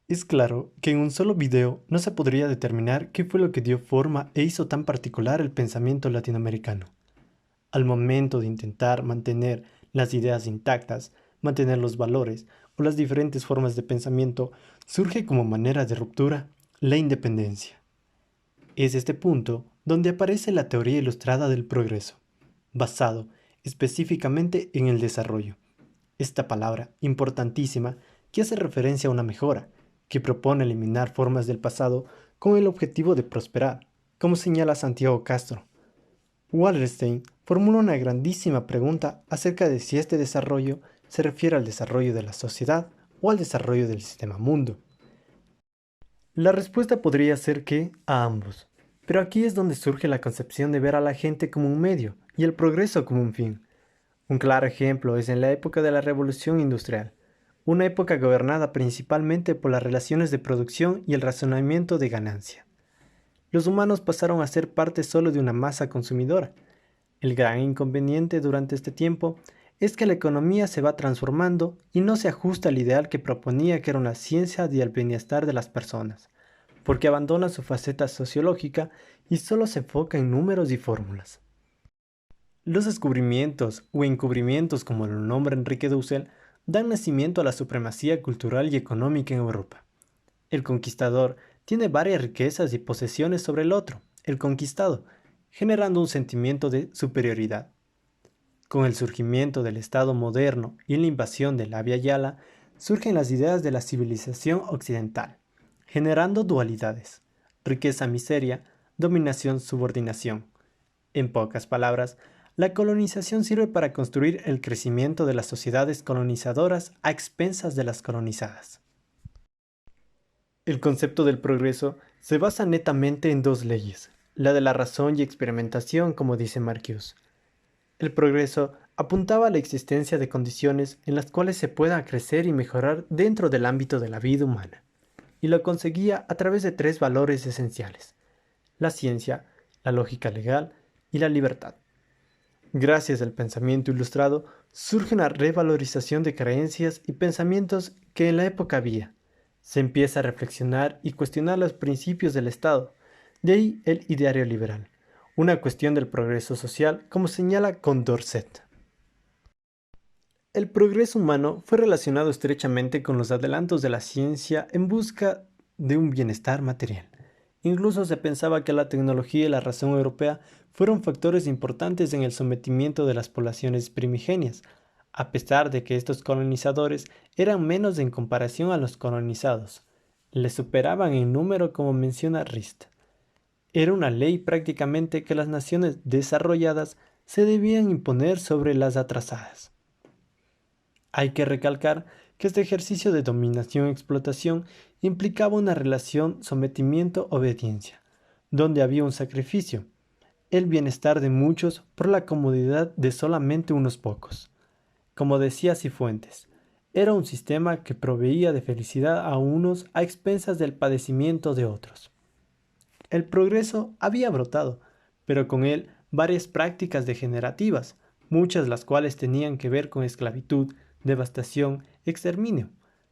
Es claro que en un solo video no se podría determinar qué fue lo que dio forma e hizo tan particular el pensamiento latinoamericano. Al momento de intentar mantener las ideas intactas, mantener los valores o las diferentes formas de pensamiento, surge como manera de ruptura la independencia. Es este punto donde aparece la teoría ilustrada del progreso, basado específicamente en el desarrollo. Esta palabra importantísima que hace referencia a una mejora, que propone eliminar formas del pasado con el objetivo de prosperar, como señala Santiago Castro. Wallerstein formula una grandísima pregunta acerca de si este desarrollo se refiere al desarrollo de la sociedad o al desarrollo del sistema mundo. La respuesta podría ser que a ambos, pero aquí es donde surge la concepción de ver a la gente como un medio y el progreso como un fin. Un claro ejemplo es en la época de la Revolución Industrial, una época gobernada principalmente por las relaciones de producción y el razonamiento de ganancia. Los humanos pasaron a ser parte solo de una masa consumidora. El gran inconveniente durante este tiempo es que la economía se va transformando y no se ajusta al ideal que proponía que era una ciencia del bienestar de las personas, porque abandona su faceta sociológica y solo se enfoca en números y fórmulas. Los descubrimientos o encubrimientos, como lo nombra Enrique Dussel, dan nacimiento a la supremacía cultural y económica en Europa. El conquistador tiene varias riquezas y posesiones sobre el otro, el conquistado, generando un sentimiento de superioridad. Con el surgimiento del Estado moderno y la invasión de la Via Yala, surgen las ideas de la civilización occidental, generando dualidades, riqueza-miseria, dominación-subordinación. En pocas palabras, la colonización sirve para construir el crecimiento de las sociedades colonizadoras a expensas de las colonizadas. El concepto del progreso se basa netamente en dos leyes, la de la razón y experimentación, como dice Marcuse. El progreso apuntaba a la existencia de condiciones en las cuales se pueda crecer y mejorar dentro del ámbito de la vida humana, y lo conseguía a través de tres valores esenciales: la ciencia, la lógica legal y la libertad. Gracias al pensamiento ilustrado, surge una revalorización de creencias y pensamientos que en la época había. Se empieza a reflexionar y cuestionar los principios del Estado. De ahí el ideario liberal, una cuestión del progreso social, como señala Condorcet. El progreso humano fue relacionado estrechamente con los adelantos de la ciencia en busca de un bienestar material. Incluso se pensaba que la tecnología y la razón europea fueron factores importantes en el sometimiento de las poblaciones primigenias, a pesar de que estos colonizadores eran menos en comparación a los colonizados. Les superaban en número, como menciona Rist. Era una ley prácticamente que las naciones desarrolladas se debían imponer sobre las atrasadas. Hay que recalcar que este ejercicio de dominación-explotación implicaba una relación sometimiento-obediencia, donde había un sacrificio, el bienestar de muchos por la comodidad de solamente unos pocos. Como decía Cifuentes, era un sistema que proveía de felicidad a unos a expensas del padecimiento de otros. El progreso había brotado, pero con él varias prácticas degenerativas, muchas las cuales tenían que ver con esclavitud, devastación, exterminio.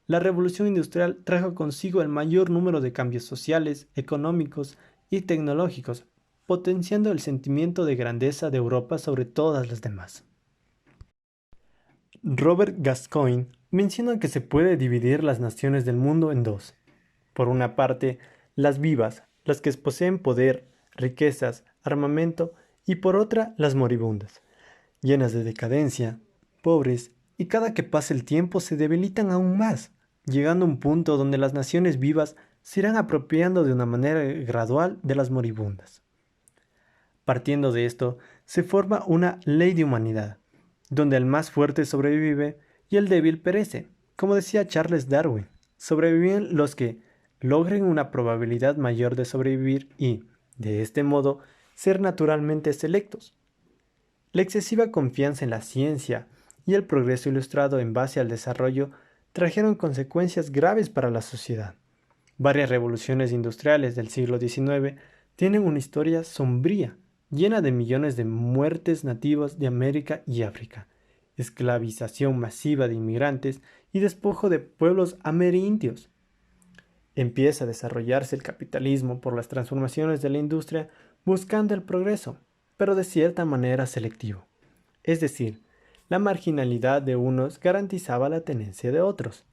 La revolución industrial trajo consigo el mayor número de cambios sociales, económicos y tecnológicos, potenciando el sentimiento de grandeza de Europa sobre todas las demás. Robert Gascoigne menciona que se puede dividir las naciones del mundo en dos. Por una parte, las vivas, las que poseen poder, riquezas, armamento, y por otra, las moribundas, llenas de decadencia, pobres, y cada que pasa el tiempo se debilitan aún más, llegando a un punto donde las naciones vivas se irán apropiando de una manera gradual de las moribundas. Partiendo de esto, se forma una ley de humanidad, donde el más fuerte sobrevive y el débil perece. Como decía Charles Darwin, sobreviven los que logren una probabilidad mayor de sobrevivir y, de este modo, ser naturalmente selectos. La excesiva confianza en la ciencia y el progreso ilustrado en base al desarrollo trajeron consecuencias graves para la sociedad. Varias revoluciones industriales del siglo XIX tienen una historia sombría, llena de millones de muertes nativas de América y África, esclavización masiva de inmigrantes y despojo de pueblos amerindios. Empieza a desarrollarse el capitalismo por las transformaciones de la industria buscando el progreso, pero de cierta manera selectivo. Es decir, la marginalidad de unos garantizaba la tenencia de otros.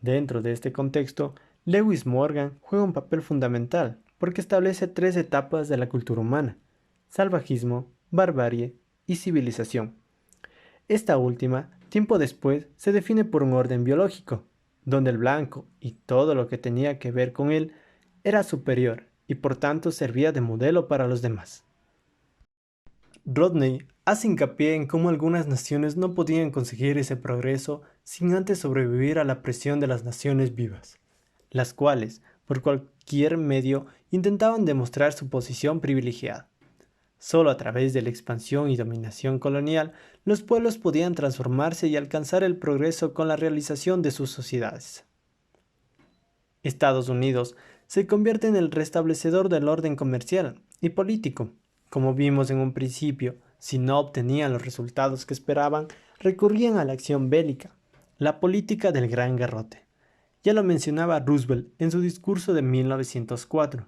Dentro de este contexto, Lewis Morgan juega un papel fundamental porque establece tres etapas de la cultura humana: salvajismo, barbarie y civilización. Esta última, tiempo después, se define por un orden biológico, donde el blanco y todo lo que tenía que ver con él era superior y por tanto servía de modelo para los demás. Rodney hace hincapié en cómo algunas naciones no podían conseguir ese progreso sin antes sobrevivir a la presión de las naciones vivas, las cuales, por cualquier medio, intentaban demostrar su posición privilegiada. Solo a través de la expansión y dominación colonial, los pueblos podían transformarse y alcanzar el progreso con la realización de sus sociedades. Estados Unidos se convierte en el restablecedor del orden comercial y político. Como vimos en un principio, si no obtenían los resultados que esperaban, recurrían a la acción bélica, la política del gran garrote. Ya lo mencionaba Roosevelt en su discurso de 1904.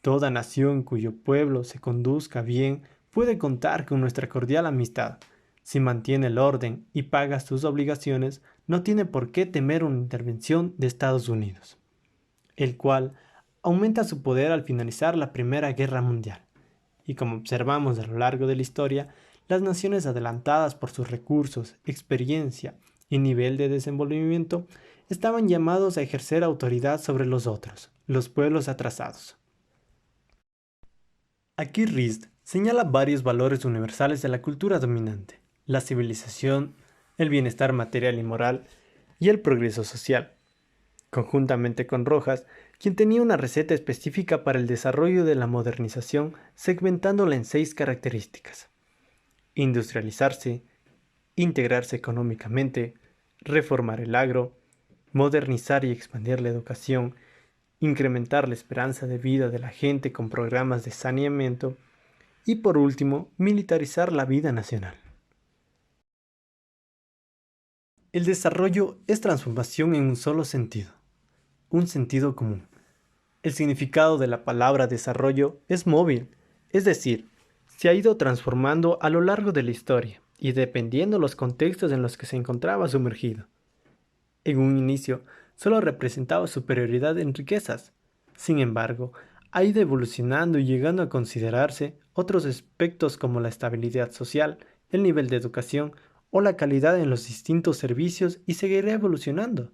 Toda nación cuyo pueblo se conduzca bien puede contar con nuestra cordial amistad. Si mantiene el orden y paga sus obligaciones, no tiene por qué temer una intervención de Estados Unidos, el cual aumenta su poder al finalizar la Primera Guerra Mundial. Y como observamos a lo largo de la historia, las naciones adelantadas por sus recursos, experiencia y nivel de desenvolvimiento estaban llamados a ejercer autoridad sobre los otros, los pueblos atrasados. Aquí Rist señala varios valores universales de la cultura dominante: la civilización, el bienestar material y moral y el progreso social, conjuntamente con Rojas, quien tenía una receta específica para el desarrollo de la modernización, segmentándola en 6 características: industrializarse, integrarse económicamente, reformar el agro, modernizar y expandir la educación, incrementar la esperanza de vida de la gente con programas de saneamiento y, por último, militarizar la vida nacional. El desarrollo es transformación en un solo sentido, un sentido común. El significado de la palabra desarrollo es móvil, es decir, se ha ido transformando a lo largo de la historia y dependiendo los contextos en los que se encontraba sumergido. En un inicio, solo representaba superioridad en riquezas. Sin embargo, ha ido evolucionando y llegando a considerarse otros aspectos como la estabilidad social, el nivel de educación o la calidad en los distintos servicios, y seguirá evolucionando.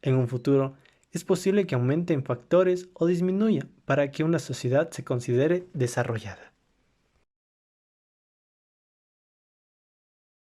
En un futuro, es posible que aumenten factores o disminuya para que una sociedad se considere desarrollada.